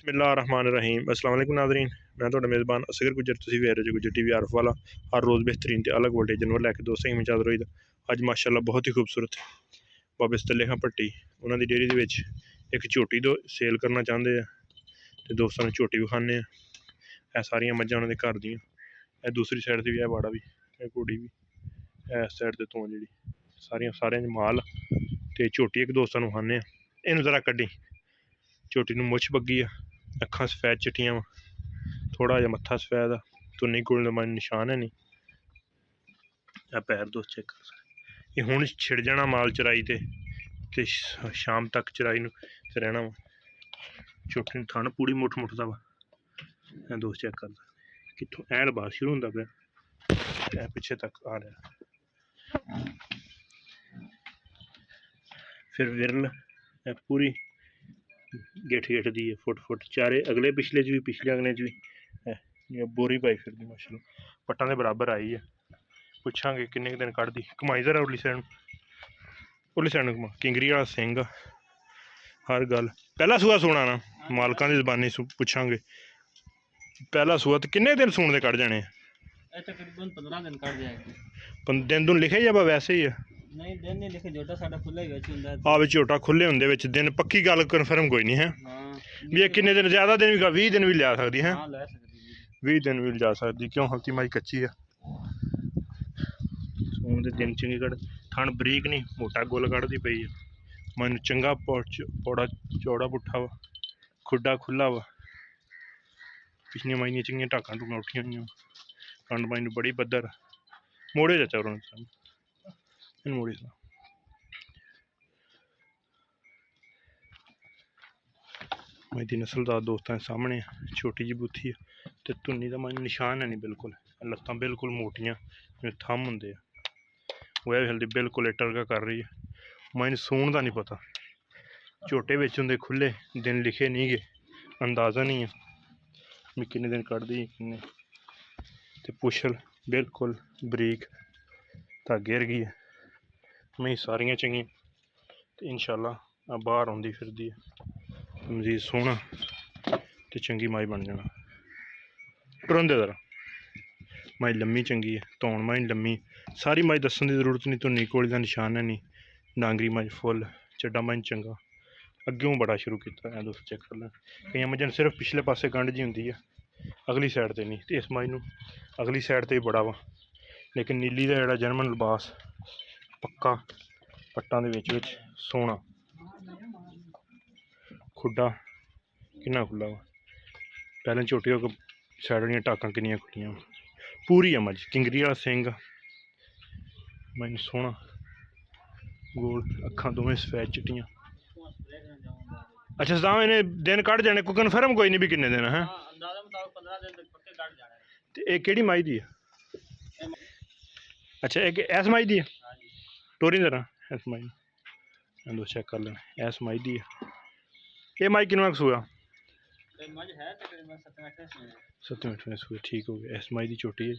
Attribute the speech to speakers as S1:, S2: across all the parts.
S1: बिस्मिल्लाहिर्रहमानिर्रहीम अस्सलाम वालेकुम नाज़रीन। मैं तो मेज़बान असगर गुजर, तुसीं वेख रहे हो गुजर टीवी आरफ वाला। हर रोज़ बेहतरीन ते अलग वोल्टेज जानवर लैके दोस्तों में हाज़र होई दा। अज माशाअल्लाह बहुत ही खूबसूरत बाबे सतले खां भट्टी उन्होंने डेयरी दे विच एक झोटी दो सेल करना चाहते हैं तो दोस्तों ने झोटी विखाने। यह सारियां मज्झां उन्होंने घर दियां। यह दूसरी साइड से भी है बाड़ा भी, यह घोड़ी भी इस साइड से तो जी सारियां माल तो झोटी एक दोस्तों विखाने। इनू जरा कड्डी झोटी नूं मुछ बग्गी आ, अखां सफैद चिट्टियां वा, थोड़ा जहा मत्था सफैद आ, तुन्नी कोल मन निशान है नहीं। पैर दोस्त चेक कर सकते। ये हुण छिड़ जाना माल चराई ते शाम तक चराई ते रहना वा। झोटी थन पूरी मुठ दा वा, दोस्त चेक कर सकते कितों ऐल बाहर शुरू होंदा पिया पिछे तक आ रहा। फिर विरल पूरी गेठ दी है, फुट चारे अगले पिछले च भी पिछले अगले च भी बोरी पाई फिर माशाल्लाह पट्टां दे बराबर आई है। पुछांगे किन्ने दिन कढ़दी कमाई जरा उरली साइड घुमा किंगरी वाला सिंह हर गल। पहला सूआ सुना ना मालकां दी ज़बानी पुछांगे पहला सूआ तो किन्ने दिन सूण दे कढ़ जाने?
S2: तकरीबन 15 दिन कढ़ जाएगी।
S1: दिन दुन लिखे या वैसे ही है?
S2: नहीं दिन नहीं लिखे, जोटा साडा खुला ही विच हुंदा है।
S1: हां विच झोटा खुले हुंदे विच दिन पक्की गल कन्फर्म कोई नहीं है।
S2: हां
S1: भी ये किन्ने दिन ज्यादा दिन भी 20 दिन भी लिया सकदी है।
S2: हां ले सकदी
S1: 20 दिन भी जा सकदी क्यों हल्की माई कच्ची है। सूण दे दिन चंगी कढ़ थन बरीक नहीं मोटा गुल कढ़दी पई है। मन चंगा पौड़ा चौड़ा पुट्ठा वा, खुड्डा खुला वा। पिछलियां माइयां चंगियां टाकां टूकां उठियां होइयां। खंड माई बड़ी बदर मोड़े चाचा उन्होंने मोड़ी सा माई दी नस्लदार दोस्तों सामने छोटी जी बूथी है तो धुन्नी का मन निशान है नहीं बिल्कुल। लत्तां बिल्कुल मोटियां थम होंदे वह हल्दी बिल्कुल टरका कर रही है। मैंने सूण का नहीं पता, झोटे बिच होंदे खुले दिन लिखे नहीं गए, अंदाज़ा नहीं है मैं किन्ने दिन कढ़दी किन्ने। ते पुछल बिल्कुल बरीक धागे वर्गी है। मैं सारियां चंगी तो इंशाल्लाह बाहर आउंदी फिरदी है मजीद सोहना तो चंगी माई बन जाना। टुरंदे जरा माई लम्मी चंगी है, धौन माई लम्मी सारी माई दस्सण की जरूरत नहीं। धुन्नी कोली का निशान है नहीं, डांगरी माई फुल चड्डा माई चंगा अग्गों बड़ा शुरू किया है। दोस्त चेक कर लें कई मझां सिर्फ पिछले पासे गंढ जी होंगी है, अगली साइड से नहीं। तो इस माई नूं अगली साइड से ही बड़ा वा, लेकिन नीली का जोड़ा जर्मन लिबास पक्का पट्टां दे विच सोहना खुड्डा किन्ना खुला वा। पहले झोटी साइड दियां टाकां किन्नियां खुलियां पूरी है मज किंगरी वाला सिंह मैं सोहना गोल अखां दोवें सफैद चिट्टियां। अच्छा सदाम इन्हें दिन कढ़ जाने को कन्फर्म कोई नहीं भी किन्ने दिन है?
S2: अंदाजा मुताबिक 15 दिन तक पक्के कढ़ जाने।
S1: ते ये केड़ी माई दी है? अच्छा एक ऐस माई दी है टोरी जरा ऐस माई दो चेक कर लेना ऐस माई दी है। ये माई किन्ना सूआ?
S2: मज है तकरीबन
S1: 7-8वें सूए ठीक हो गया। इस माई दी चोटी है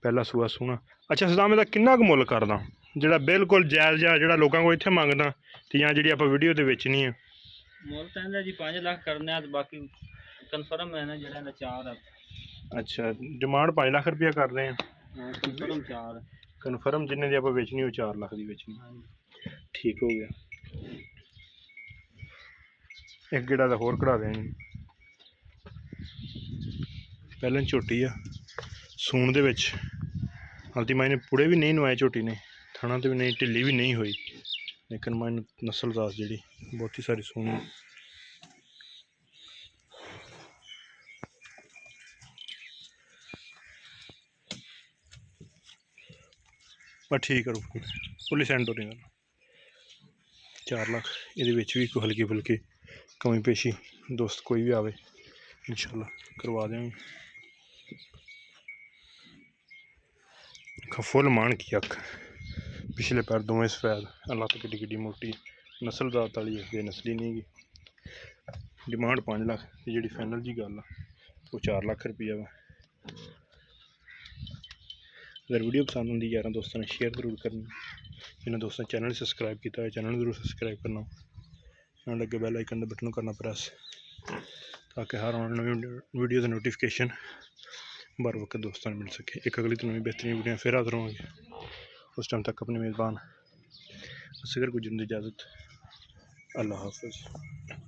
S1: पहला सूआ सोहना। अच्छा सदाम इहदा किन्ना मुल करदा जेड़ा बिल्कुल जायज़ जा जेड़ा लोकां कोल इत्थे मंगदा ते जां जेड़ी आपां वीडियो ते बेचनी है?
S2: मुल तो इहदा जी 5 लाख करने आ, बाकी कन्फर्म है ना जेड़ा इहदा 4 है। अच्छा
S1: डिमांड 5 लाख रुपया कर रहे हैं,
S2: कन्फर्म 4
S1: कन्फर्म जिन्ने दी आपां बेचनी हो 4 लाख दी बेचनी। ठीक हो गया। एक गेड़ा तो होर कढ़ा दें पहले झोटी आ सूण दे विच हल्दी माई ने पुड़े भी नहीं नवाए झोटी ने, थणा तो भी नहीं ढिली भी नहीं हुई, लेकिन माई नस्लदार जी बहुत ही सारी सूण पर ठीक करो पुलिस एंड हो 4 लाख ये भी कोई हल्की फुल्की कमी पेशी दोस्त कोई भी आवे इंशाल्लाह करवा देंगे। फुल मान की अख पिछले पैर दोवें सफैद लत्त किड्डी किड्डी मोटी नस्लदार ताली है बेनसली नहीं गी। डिमांड 5 लाख जी फाइनल जी गल वो 4 लाख रुपया वा। अगर वीडियो पसंद आती यार दोस्तों ने शेयर जरूर करनी, जिन्हें दोस्तों चैनल सब्सक्राइब किया है चैनल जरूर सब्सक्राइब करना, लगे बैल आइकन के बटन करना प्रेस। ताकि हर आने नवी वीडियो का नोटिफिकेशन बर वक्त दोस्तों मिल सके। एक अगली तो नवी बेहतरीन वीडियो फिर हाजिर होंगे। उस टाइम तक अपने मेज़बान असगर को जिंद इजाज़त। अल्लाह हाफ़िज़।